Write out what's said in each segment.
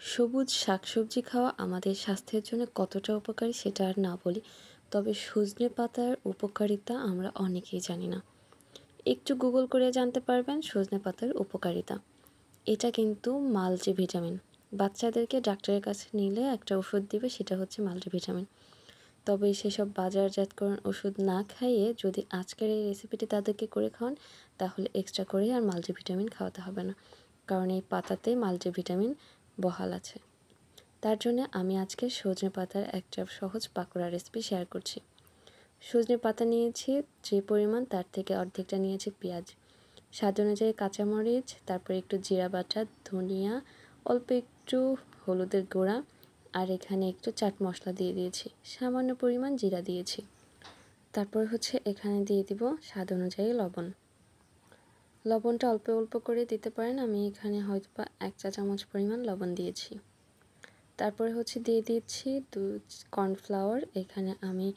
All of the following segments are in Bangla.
সবুজ শাকসবজি খাওয়া আমাদের স্বাস্থ্যের জন্য কতটা উপকারী সেটা আর না বলি, তবে সজনে পাতার উপকারিতা আমরা অনেকেই জানি না। একটু গুগল করে জানতে পারবেন সজনে পাতার উপকারিতা। এটা কিন্তু মাল্টিভিটামিন। বাচ্চাদেরকে ডাক্তারের কাছে নিলে একটা ওষুধ দিবে, সেটা হচ্ছে মাল্টিভিটামিন। তবে সেসব বাজারজাতকরণ ওষুধ না খাইয়ে যদি আজকের এই রেসিপিটি তাদেরকে করে খাওয়ান, তাহলে এক্সট্রা করে আর মাল্টিভিটামিন খাওয়াতে হবে না, কারণ এই পাতাতে মাল্টিভিটামিন বহাল আছে। তার জন্য আমি আজকে সজনে পাতার একটা সহজ পাকোড়া রেসিপি শেয়ার করছি। সজনে পাতা নিয়েছি যে পরিমাণ, তার থেকে অর্ধেকটা নিয়েছি পেঁয়াজ, স্বাদ অনুযায়ী কাঁচামরিচ, তারপর একটু জিরা বাটা, ধনিয়া, অল্প একটু হলুদের গুঁড়া, আর এখানে একটু চাট মশলা দিয়ে দিয়েছি, সামান্য পরিমাণ জিরা দিয়েছি। তারপর হচ্ছে এখানে দিয়ে দিব স্বাদ অনুযায়ী লবণ। লবণটা অল্প অল্প করে দিতে পারেন, আমি এখানে হয়তো বা 1 চা চামচ পরিমাণ লবণ দিয়েছি। তারপরে হচ্ছে দিয়ে দিচ্ছি কর্নফ্লাওয়ার। এখানে আমি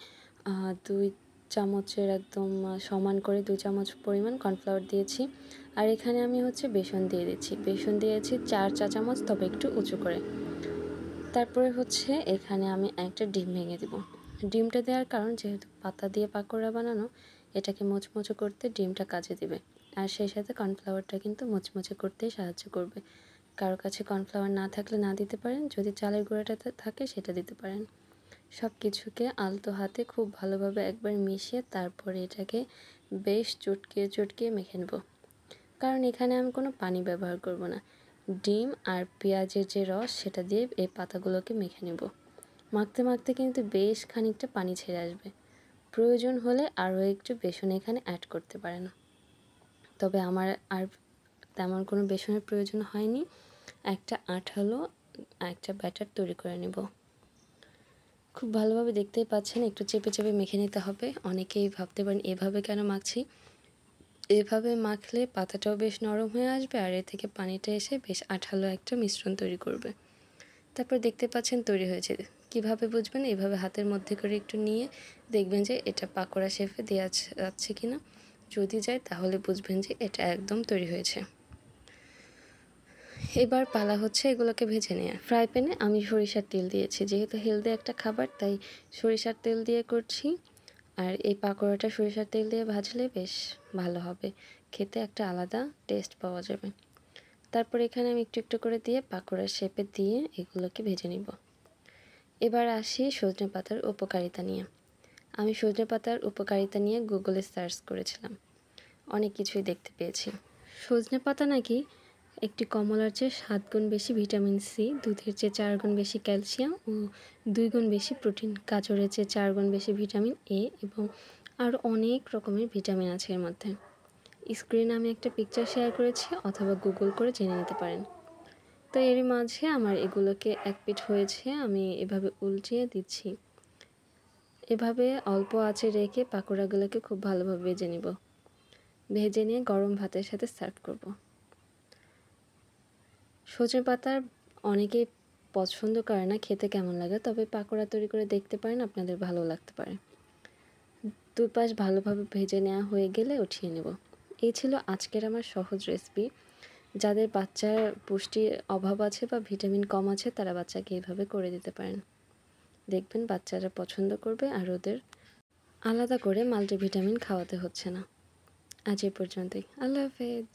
2 চামচের একদম সমান করে 2 চামচ পরিমাণ কর্নফ্লাওয়ার দিয়েছি। আর এখানে আমি হচ্ছে বেসন দিয়ে দিচ্ছি। বেসন দিয়েছি 4 চা চামচ, তবে একটু উঁচু করে। তারপরে হচ্ছে এখানে আমি একটা ডিম ভেঙে দিব। ডিমটা দেওয়ার কারণ, যেহেতু পাতা দিয়ে পাকোড়া বানানো, এটাকে মুচমুচে করতে ডিমটা কাজে দিবে। আর সেই সাথে কর্নফ্লাওয়ারটা কিন্তু মুচমুচে করতেই সাহায্য করবে। কারো কাছে কর্নফ্লাওয়ার না থাকলে না দিতে পারেন, যদি চালের গুঁড়াটা থাকে সেটা দিতে পারেন। সব কিছুকে আলতো হাতে খুব ভালোভাবে একবার মিশিয়ে তারপরে এটাকে বেশ চটকিয়ে চটকিয়ে মেখে নেব, কারণ এখানে আমি কোনো পানি ব্যবহার করব না। ডিম আর পেঁয়াজের যে রস, সেটা দিয়ে এই পাতাগুলোকে মেখে নেব। মাখতে মাখতে কিন্তু বেশ খানিকটা পানি ছেড়ে আসবে। প্রয়োজন হলে আরও একটু বেসন এখানে অ্যাড করতে পারেন, তবে আমার আর তেমন কোনো বেসনের প্রয়োজন হয়নি। একটা আঠালো একটা ব্যাটার তৈরি করে নেব। খুব ভালোভাবে দেখতেই পাচ্ছেন, একটু চেপে চেপে মেখে নিতে হবে। অনেকেই ভাবতে পারেন এভাবে কেন মাখছি। এভাবে মাখলে পাতাটাও বেশ নরম হয়ে আসবে, আর এ থেকে পানিটা এসে বেশ আঠালো একটা মিশ্রণ তৈরি করবে। তারপর দেখতে পাচ্ছেন তৈরি হয়েছে। কিভাবে বুঝবেন? এভাবে হাতের মধ্যে করে একটু নিয়ে দেখবেন যে এটা পাকোড়া শেপে দেওয়া যাচ্ছে কিনা। যদি যায় তাহলে বুঝবেন যে এটা একদম তৈরি হয়েছে। এবার পালা হচ্ছে এগুলোকে ভেজে নেওয়া। ফ্রাই প্যানে আমি সরিষার তেল দিয়েছি, যেহেতু হেলদি একটা খাবার তাই সরিষার তেল দিয়ে করছি। আর এই পাকোড়াটা সরিষার তেল দিয়ে ভাজলে বেশ ভালো হবে, খেতে একটা আলাদা টেস্ট পাওয়া যাবে। তারপর এখানে আমি একটু একটু করে দিয়ে পাকোড়ার শেপে দিয়ে এগুলোকে ভেজে নিব। এবার আসি সজনে পাতার উপকারিতা নিয়ে। আমি সজনে পাতার উপকারিতা নিয়ে গুগলে সার্চ করেছিলাম, অনেক কিছুই দেখতে পেয়েছি। সজনে পাতা নাকি একটি কমলার চেয়ে 7 গুণ বেশি ভিটামিন সি, দুধের চেয়ে 4 গুণ বেশি ক্যালসিয়াম ও 2 গুণ বেশি প্রোটিন, গাজরের চেয়ে 4 গুণ বেশি ভিটামিন এ এবং আরও অনেক রকমের ভিটামিন আছে এর মধ্যে। স্ক্রিনে আমি একটা পিকচার শেয়ার করেছি, অথবা গুগল করে জেনে নিতে পারেন। তো এর মাঝে আমার এগুলোকে এক পিঠ হয়েছে, আমি এভাবে উল্টিয়ে দিচ্ছি। এভাবে অল্প আঁচে রেখে পাকোড়াগুলোকে খুব ভালোভাবে ভেজে নিব। ভেজে নিয়ে গরম ভাতের সাথে সার্ভ করব। সজনে পাতার অনেকেই পছন্দ করে না খেতে কেমন লাগে, তবে পাকোড়া তৈরি করে দেখতে পারেন, আপনাদের ভালো লাগতে পারে। দুই পাশ ভালোভাবে ভেজে নেওয়া হয়ে গেলে উঠিয়ে নেব। এই ছিল আজকের আমার সহজ রেসিপি। যাদের বাচ্চার পুষ্টির অভাব আছে বা ভিটামিন কম আছে, তারা বাচ্চাকে এইভাবে করে দিতে পারেন। দেখবেন বাচ্চারা পছন্দ করবে, আর ওদের আলাদা করে মাল্টিভিটামিন খাওয়াতে হচ্ছে না। আজ এই পর্যন্তই। আল্লাহ হাফেজ।